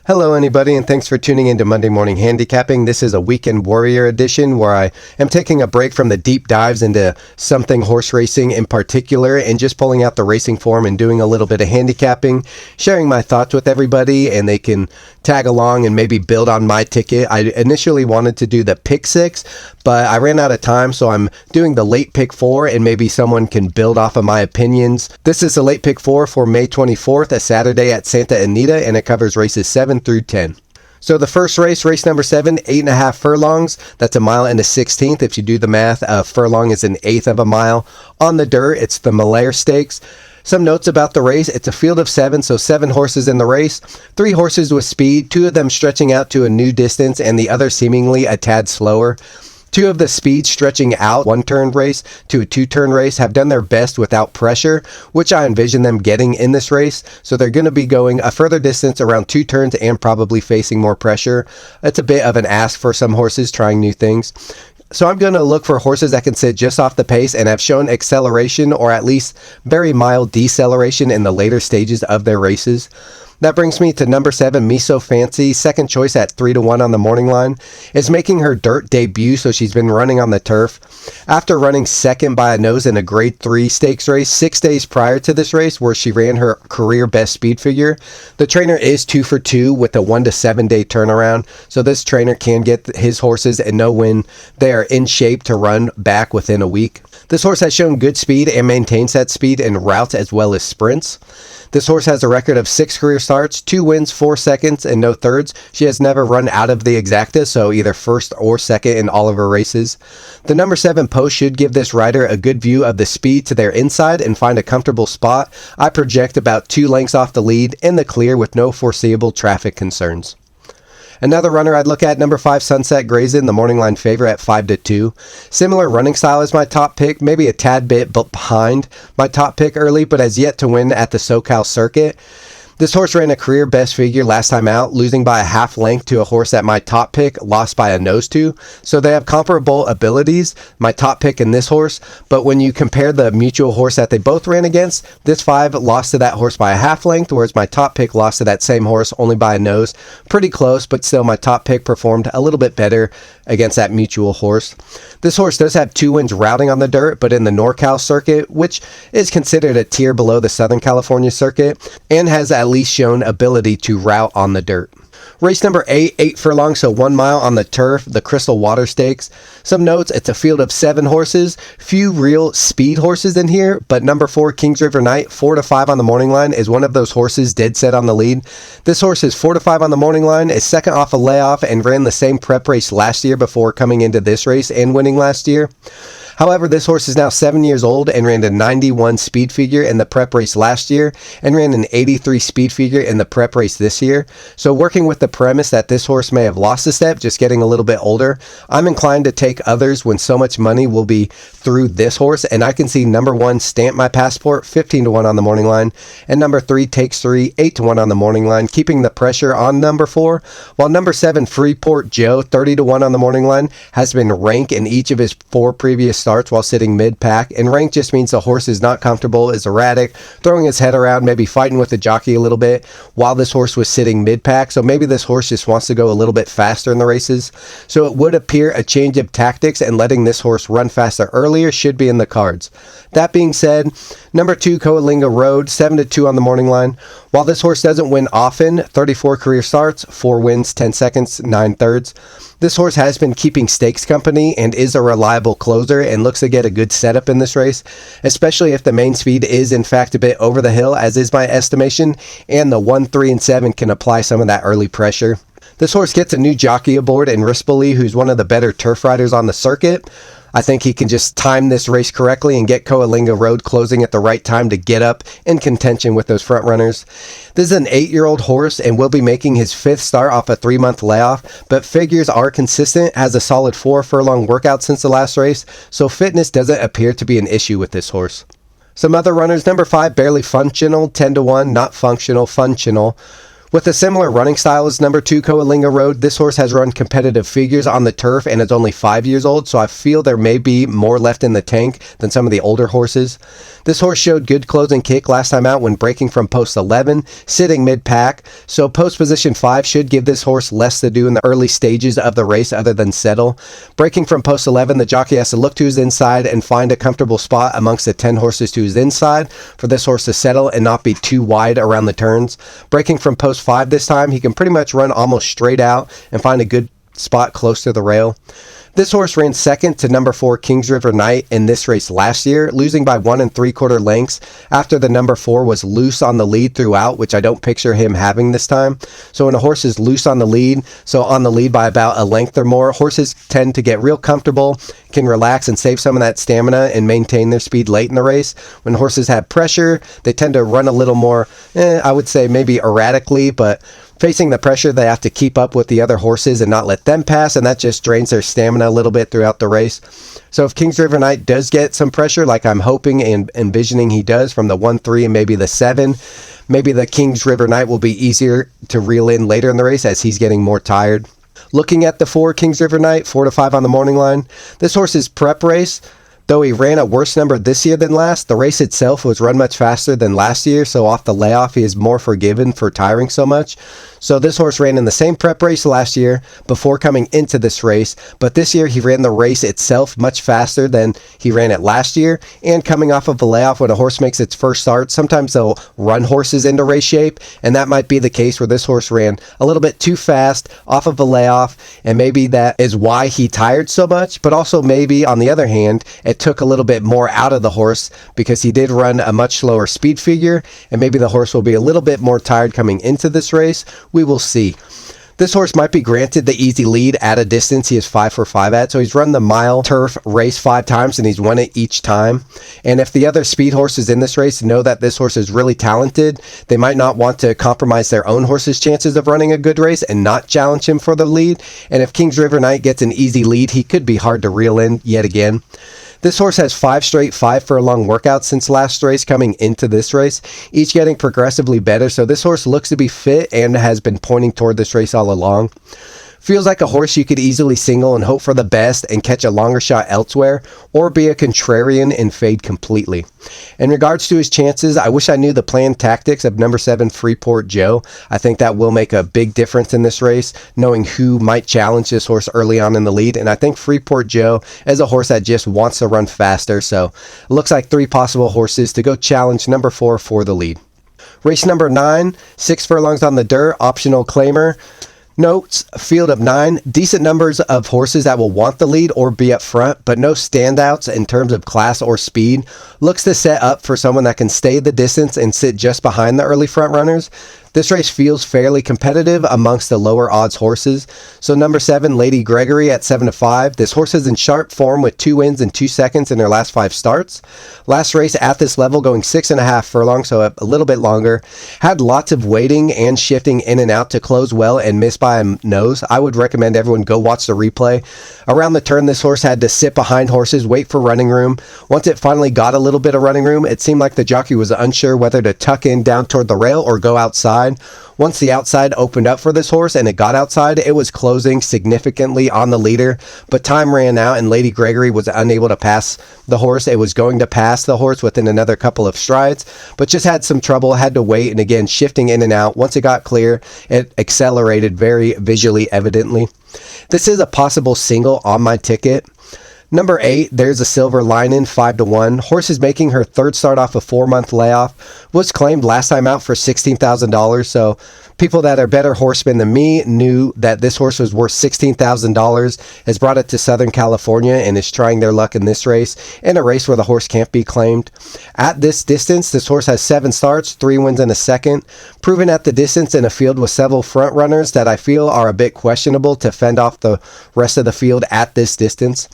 Hello anybody, and thanks for tuning into Monday Morning Handicapping. This is a Weekend Warrior edition where I am taking a break from the deep dives into something horse racing in particular and just pulling out the racing form and doing a little bit of handicapping, sharing my thoughts with everybody, and they can tag along and maybe build on my ticket. I initially wanted to do the pick 6, but I ran out of time, so I'm doing the late pick 4, and maybe someone can build off of my opinions. This is the late pick 4 for May 24th, a Saturday at Santa Anita, and it covers races 7 through 10. So the first race number 7, 8.5 furlongs. That's a mile and a 16th. If you do the math, a furlong is an eighth of a mile. On the dirt, it's the Malaire Stakes. Some notes about the race. It's a field of 7, so 7 horses in the race. 3 horses with speed, 2 of them stretching out to a new distance and the other seemingly a tad slower. 2 of the speeds stretching out 1-turn race to a 2-turn race have done their best without pressure, which I envision them getting in this race. So they're going to be going a further distance around 2 turns and probably facing more pressure. It's a bit of an ask for some horses trying new things. So I'm going to look for horses that can sit just off the pace and have shown acceleration or at least very mild deceleration in the later stages of their races. That brings me to number 7, Me So Fancy, second choice at 3-1 on the morning line. Is making her dirt debut, so she's been running on the turf. After running second by a nose in a grade 3 stakes race 6 days prior to this race, where she ran her career best speed figure, the trainer is 2 for 2 with a 1 to 7 day turnaround, so this trainer can get his horses and know when they are in shape to run back within a week. This horse has shown good speed and maintains that speed in routes as well as sprints. This horse has a record of 6 career starts, 2 wins, 4 seconds, and no thirds. She has never run out of the exacta, so either first or second in all of her races. The number 7 post should give this rider a good view of the speed to their inside and find a comfortable spot. I project about 2 lengths off the lead in the clear with no foreseeable traffic concerns. Another runner I'd look at, number 5, Sunset Grazin, the morning line favorite at 5-2. Similar running style as my top pick, maybe a tad bit behind my top pick early, but has yet to win at the SoCal circuit. This horse ran a career best figure last time out, losing by a half length to a horse that my top pick lost by a nose to. So they have comparable abilities, my top pick and this horse. But when you compare the mutual horse that they both ran against, this 5 lost to that horse by a half length, whereas my top pick lost to that same horse only by a nose. Pretty close, but still my top pick performed a little bit better against that mutual horse. This horse does have 2 wins routing on the dirt, but in the NorCal circuit, which is considered a tier below the Southern California circuit, and has at least shown ability to route on the dirt. Race number 8, 8 furlongs, so 1 mile on the turf, the Crystal Water Stakes. Some notes, it's a field of 7 horses. Few real speed horses in here, but number 4, Kings River Knight, 4-5 on the morning line, is one of those horses dead set on the lead. This horse is 4-5 on the morning line, is second off a layoff, and ran the same prep race last year before coming into this race and winning last year. However, this horse is now 7 years old and ran a 91 speed figure in the prep race last year and ran an 83 speed figure in the prep race this year. So working with the premise that this horse may have lost a step, just getting a little bit older, I'm inclined to take others when so much money will be through this horse, and I can see number 1, Stamp My Passport, 15-1 on the morning line, and number 3, Takes 3, 8-1 on the morning line, keeping the pressure on number 4, while number 7, Freeport Joe, 30-1 on the morning line, has been rank in each of his 4 previous starts while sitting mid-pack, and rank just means the horse is not comfortable, is erratic, throwing his head around, maybe fighting with the jockey a little bit while this horse was sitting mid-pack, so maybe this horse just wants to go a little bit faster in the races. So it would appear a change of tactics and letting this horse run faster earlier should be in the cards. That being said, number 2, Coalinga Road, 7-2 on the morning line. While this horse doesn't win often, 34 career starts, 4 wins, 10 seconds, 9 thirds. This horse has been keeping stakes company and is a reliable closer and looks to get a good setup in this race, especially if the main speed is in fact a bit over the hill, as is my estimation, and the 1, 3, and 7 can apply some of that early pressure. This horse gets a new jockey aboard in Rispoli, who's one of the better turf riders on the circuit. I think he can just time this race correctly and get Coalinga Road closing at the right time to get up in contention with those front runners. This is an 8-year-old horse and will be making his 5th start off a 3-month layoff, but figures are consistent, has a solid 4 furlong workout since the last race, so fitness doesn't appear to be an issue with this horse. Some other runners, number 5, Barely Functional, 10-1, not functional, functional. With a similar running style as number 2 Coalinga Road, this horse has run competitive figures on the turf and is only 5 years old, so I feel there may be more left in the tank than some of the older horses. This horse showed good closing kick last time out when breaking from post 11, sitting mid-pack, so post position 5 should give this horse less to do in the early stages of the race other than settle. Breaking from post 11, the jockey has to look to his inside and find a comfortable spot amongst the 10 horses to his inside for this horse to settle and not be too wide around the turns. Breaking from post 5 this time, he can pretty much run almost straight out and find a good spot close to the rail. This horse ran second to number 4 Kings River Knight in this race last year, losing by 1 3/4 lengths after the number 4 was loose on the lead throughout, which I don't picture him having this time. So when a horse is loose on the lead, so on the lead by about a length or more, horses tend to get real comfortable, can relax and save some of that stamina and maintain their speed late in the race. When horses have pressure, they tend to run a little more, I would say maybe erratically, but facing the pressure, they have to keep up with the other horses and not let them pass, and that just drains their stamina a little bit throughout the race. So if Kings River Knight does get some pressure, like I'm hoping and envisioning he does from the 1-3 and maybe the 7, maybe the Kings River Knight will be easier to reel in later in the race as he's getting more tired. Looking at the 4 Kings River Knight, 4 to 5 on the morning line, this horse's prep race, though he ran a worse number this year than last, the race itself was run much faster than last year, so off the layoff he is more forgiven for tiring so much. So this horse ran in the same prep race last year before coming into this race, but this year he ran the race itself much faster than he ran it last year, and coming off of the layoff when a horse makes its first start, sometimes they'll run horses into race shape, and that might be the case where this horse ran a little bit too fast off of the layoff, and maybe that is why he tired so much, but also maybe on the other hand, it took a little bit more out of the horse because he did run a much slower speed figure, and maybe the horse will be a little bit more tired coming into this race. We will see. This horse might be granted the easy lead at a distance he is 5 for 5 at, so he's run the mile turf race 5 times and he's won it each time. And if the other speed horses in this race know that this horse is really talented, they might not want to compromise their own horse's chances of running a good race and not challenge him for the lead. And if Kings River Knight gets an easy lead, he could be hard to reel in yet again. This horse has 5 straight 5 furlong workouts since last race coming into this race, each getting progressively better, so this horse looks to be fit and has been pointing toward this race all along. Feels like a horse you could easily single and hope for the best and catch a longer shot elsewhere, or be a contrarian and fade completely. In regards to his chances, I wish I knew the planned tactics of number 7 Freeport Joe. I think that will make a big difference in this race, knowing who might challenge this horse early on in the lead, and I think Freeport Joe is a horse that just wants to run faster, so it looks like 3 possible horses to go challenge number 4 for the lead. Race number 9, 6 furlongs on the dirt, optional claimer. Notes, field of 9, decent numbers of horses that will want the lead or be up front, but no standouts in terms of class or speed. Looks to set up for someone that can stay the distance and sit just behind the early front runners. This race feels fairly competitive amongst the lower odds horses. So number 7, Lady Gregory at 7 to 5. This horse is in sharp form with 2 wins and 2 seconds in her last 5 starts. Last race at this level going 6.5 furlongs, so a little bit longer. Had lots of waiting and shifting in and out to close well and miss by a nose. I would recommend everyone go watch the replay. Around the turn, this horse had to sit behind horses, wait for running room. Once it finally got a little bit of running room, it seemed like the jockey was unsure whether to tuck in down toward the rail or go outside. Once the outside opened up for this horse and it got outside, it was closing significantly on the leader, but time ran out and Lady Gregory was unable to pass the horse. It was going to pass the horse within another couple of strides, but just had some trouble, had to wait, and again, shifting in and out. Once it got clear, it accelerated very visually evidently. This is a possible single on my ticket. Number 8, there's a Silver Lining, 5 to 1. Horse is making her 3rd start off a 4-month layoff. Was claimed last time out for $16,000, so people that are better horsemen than me knew that this horse was worth $16,000, has brought it to Southern California and is trying their luck in this race, in a race where the horse can't be claimed. At this distance, this horse has 7 starts, 3 wins and a second, proven at the distance in a field with several front runners that I feel are a bit questionable to fend off the rest of the field at this distance.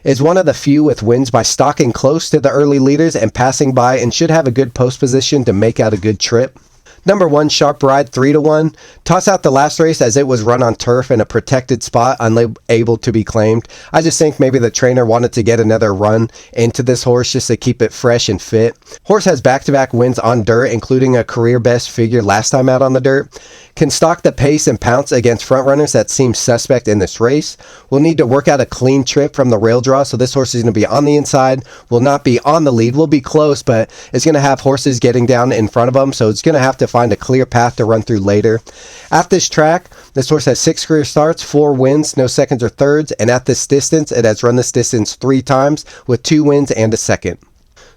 Is one of the few with wins by stalking close to the early leaders and passing by, and should have a good post position to make out a good trip. Number 1, Sharp Ride, 3-1. Toss out the last race as it was run on turf in a protected spot, unable to be claimed. I just think maybe the trainer wanted to get another run into this horse just to keep it fresh and fit. Horse has back-to-back wins on dirt, including a career best figure last time out on the dirt. Can stalk the pace and pounce against front runners that seem suspect in this race. Will need to work out a clean trip from the rail draw, so this horse is going to be on the inside, will not be on the lead, will be close, but it's going to have horses getting down in front of them, so it's going to have to find a clear path to run through later. At this track, this horse has 6 career starts, 4 wins, no seconds or thirds, and at this distance, it has run this distance 3 times with 2 wins and a second.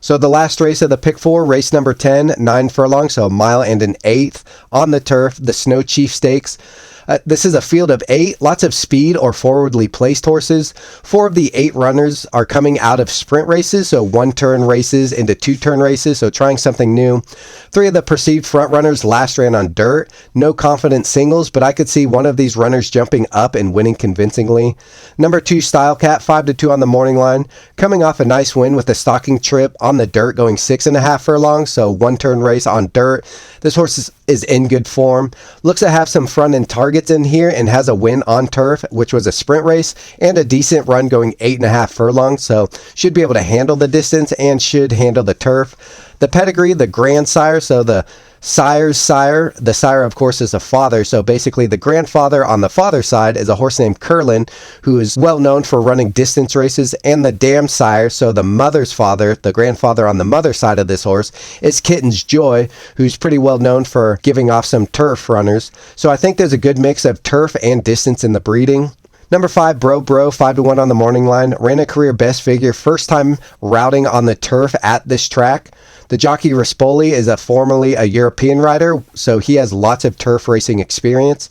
So the last race of the pick 4, race number 10, 9 furlongs, so a mile and an eighth on the turf, the Snow Chief Stakes. This is a field of 8, lots of speed or forwardly placed horses. 4 of the 8 runners are coming out of sprint races, so 1-turn races into 2-turn races, so trying something new. 3 of the perceived front runners last ran on dirt. No confident singles, but I could see one of these runners jumping up and winning convincingly. Number 2, Style Cat, 5-2 on the morning line, coming off a nice win with a stalking trip on the dirt, going 6.5 furlongs, so 1-turn race on dirt. This horse is in good form. Looks to have some front end targets in here and has a win on turf, which was a sprint race, and a decent run going 8.5 furlongs, so should be able to handle the distance and should handle the turf. The pedigree, the grandsire, so the sire's sire. The sire, of course, is a father, so basically the grandfather on the father's side is a horse named Curlin, who is well known for running distance races, and the dam sire, so the mother's father, the grandfather on the mother's side of this horse, is Kitten's Joy, who's pretty well known for giving off some turf runners. So I think there's a good mix of turf and distance in the breeding. Number 5, Bro, 5-1 on the morning line. Ran a career best figure, first time routing on the turf at this track. The jockey Rispoli is formerly a European rider, so he has lots of turf racing experience.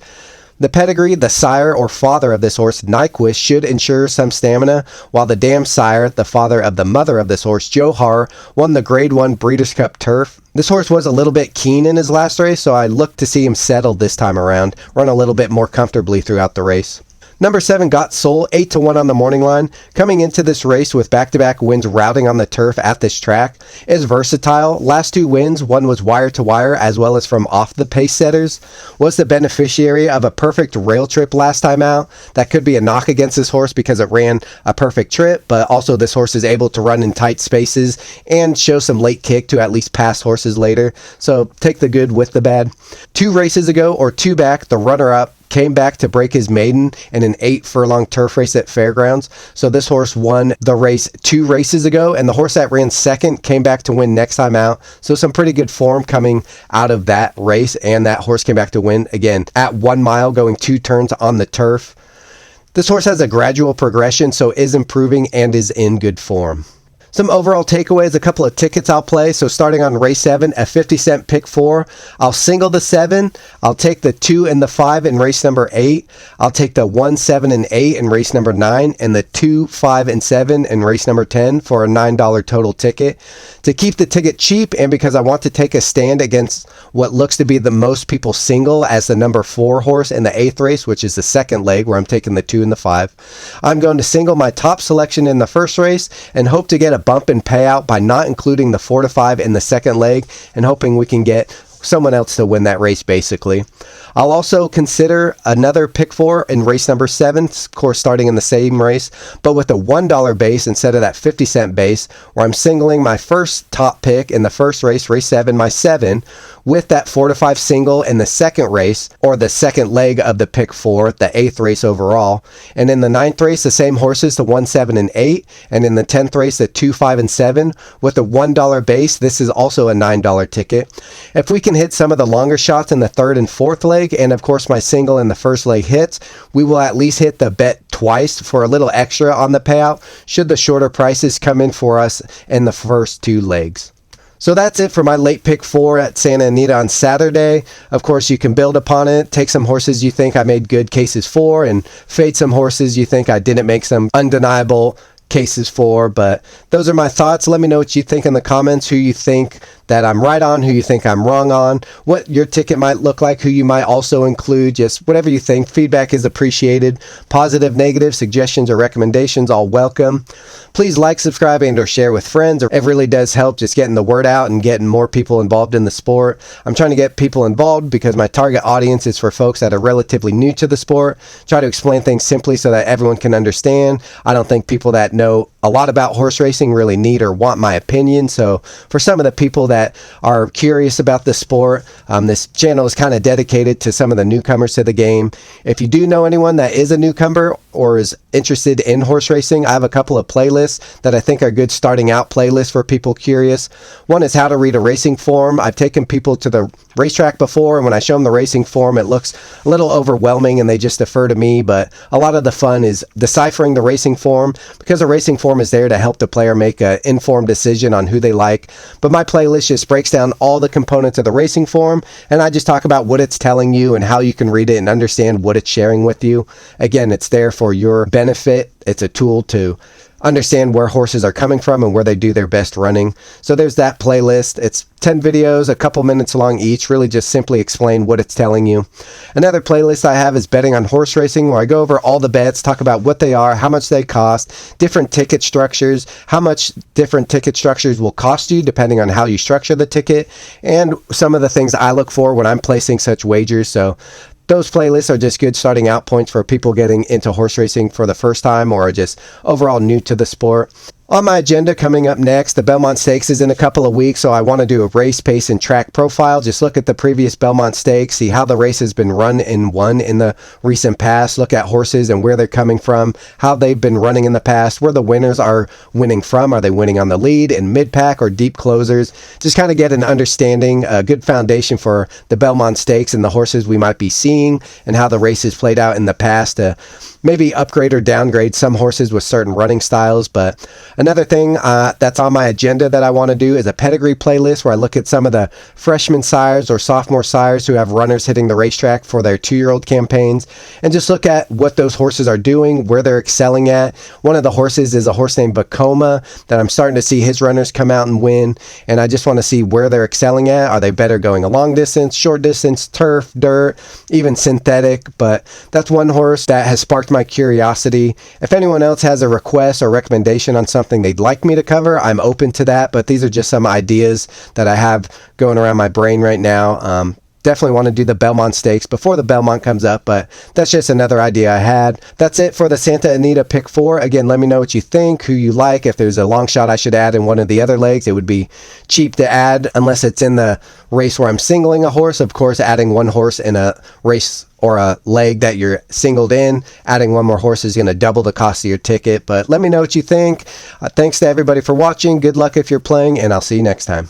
The pedigree, the sire or father of this horse, Nyquist, should ensure some stamina, while the dam sire, the father of the mother of this horse, Johar, won the Grade 1 Breeders' Cup Turf. This horse was a little bit keen in his last race, so I look to see him settle this time around, run a little bit more comfortably throughout the race. Number 7, Got Soul, 8-1 on the morning line. Coming into this race with back-to-back wins routing on the turf at this track. Is versatile. Last 2 wins, one was wire-to-wire as well as from off the pace setters. Was the beneficiary of a perfect rail trip last time out. That could be a knock against this horse because it ran a perfect trip, but also this horse is able to run in tight spaces and show some late kick to at least pass horses later. So take the good with the bad. 2 races ago, or 2 back, the runner-up came back to break his maiden in an 8-furlong turf race at Fairgrounds. So this horse won the race 2 races ago, and the horse that ran second came back to win next time out. So some pretty good form coming out of that race, and that horse came back to win again at 1 mile, going 2 turns on the turf. This horse has a gradual progression, so is improving and is in good form. Some overall takeaways, a couple of tickets I'll play. So starting on race 7, a 50-cent pick 4. I'll single the 7. I'll take the 2 and the 5 in race number 8. I'll take the 1, 7, and 8 in race number 9, and the 2, 5, and 7 in race number 10 for a $9 total ticket. To keep the ticket cheap, and because I want to take a stand against what looks to be the most people single as the number 4 horse in the 8th race, which is the second leg where I'm taking the 2 and the 5. I'm going to single my top selection in the first race and hope to get a bump in payout by not including the 4 to 5 in the second leg and hoping we can get someone else to win that race basically. I'll also consider another pick 4 in race number 7, of course starting in the same race, but with a $1 base instead of that 50-cent base, where I'm singling my first top pick in the first race, race 7, my 7, with that 4 to 5 single in the second race, or the second leg of the pick 4, the 8th race overall. And in the 9th race, the same horses, the 1, 7, and 8, and in the 10th race, the 2, 5, and 7, with a $1 base. This is also a $9 ticket. If we can hit some of the longer shots in the 3rd and 4th leg, and of course my single in the first leg hits, we will at least hit the bet twice for a little extra on the payout should the shorter prices come in for us in the first 2 legs. So that's it for my late pick 4 at Santa Anita on Saturday. Of course, you can build upon it, take some horses you think I made good cases for, and fade some horses you think I didn't make some undeniable cases for. But those are my thoughts. Let me know what you think in the comments, who you think that I'm right on, who you think I'm wrong on, what your ticket might look like, who you might also include, just whatever you think. Feedback is appreciated. Positive, negative, suggestions or recommendations, all welcome. Please like, subscribe, and or share with friends. It really does help just getting the word out and getting more people involved in the sport. I'm trying to get people involved because my target audience is for folks that are relatively new to the sport. Try to explain things simply so that everyone can understand. I don't think people that know a lot about horse racing really need or want my opinion. So for some of the people that are curious about the sport, this channel is kind of dedicated to some of the newcomers to the game. If you do know anyone that is a newcomer or is interested in horse racing, I have a couple of playlists that I think are good starting out playlists for people curious. One is how to read a racing form. I've taken people to the racetrack before, and when I show them the racing form, it looks a little overwhelming and they just defer to me, but a lot of the fun is deciphering the racing form, because a racing form is there to help the player make an informed decision on who they like. But my playlist just breaks down all the components of the racing form, and I just talk about what it's telling you and how you can read it and understand what it's sharing with you. Again, it's there for your benefit. It's a tool to understand where horses are coming from and where they do their best running. So there's that playlist. It's 10 videos, a couple minutes long each, really just simply explain what it's telling you. Another playlist I have is Betting on Horse Racing, where I go over all the bets, talk about what they are, how much they cost, different ticket structures, how much different ticket structures will cost you depending on how you structure the ticket, and some of the things I look for when I'm placing such wagers. So those playlists are just good starting out points for people getting into horse racing for the first time or just overall new to the sport. On my agenda coming up next, the Belmont Stakes is in a couple of weeks, so I want to do a race, pace, and track profile. Just look at the previous Belmont Stakes, see how the race has been run and won in the recent past, look at horses and where they're coming from, how they've been running in the past, where the winners are winning from. Are they winning on the lead, in mid-pack, or deep closers? Just kind of get an understanding, a good foundation for the Belmont Stakes and the horses we might be seeing and how the races played out in the past to maybe upgrade or downgrade some horses with certain running styles. But another thing that's on my agenda that I want to do is a pedigree playlist where I look at some of the freshman sires or sophomore sires who have runners hitting the racetrack for their 2-year-old campaigns, and just look at what those horses are doing, where they're excelling at. One of the horses is a horse named Bacoma that I'm starting to see his runners come out and win, and I just want to see where they're excelling at. Are they better going a long distance, short distance, turf, dirt, even synthetic? But that's one horse that has sparked my curiosity. If anyone else has a request or recommendation on something they'd like me to cover, I'm open to that, but these are just some ideas that I have going around my brain right now. Definitely want to do the Belmont Stakes before the Belmont comes up, but that's just another idea I had. That's it for the Santa Anita Pick 4. Again, let me know what you think, who you like. If there's a long shot I should add in one of the other legs, it would be cheap to add unless it's in the race where I'm singling a horse. Of course, adding one horse in a race or a leg that you're singled in, adding one more horse is going to double the cost of your ticket. But let me know what you think. Thanks to everybody for watching. Good luck if you're playing, and I'll see you next time.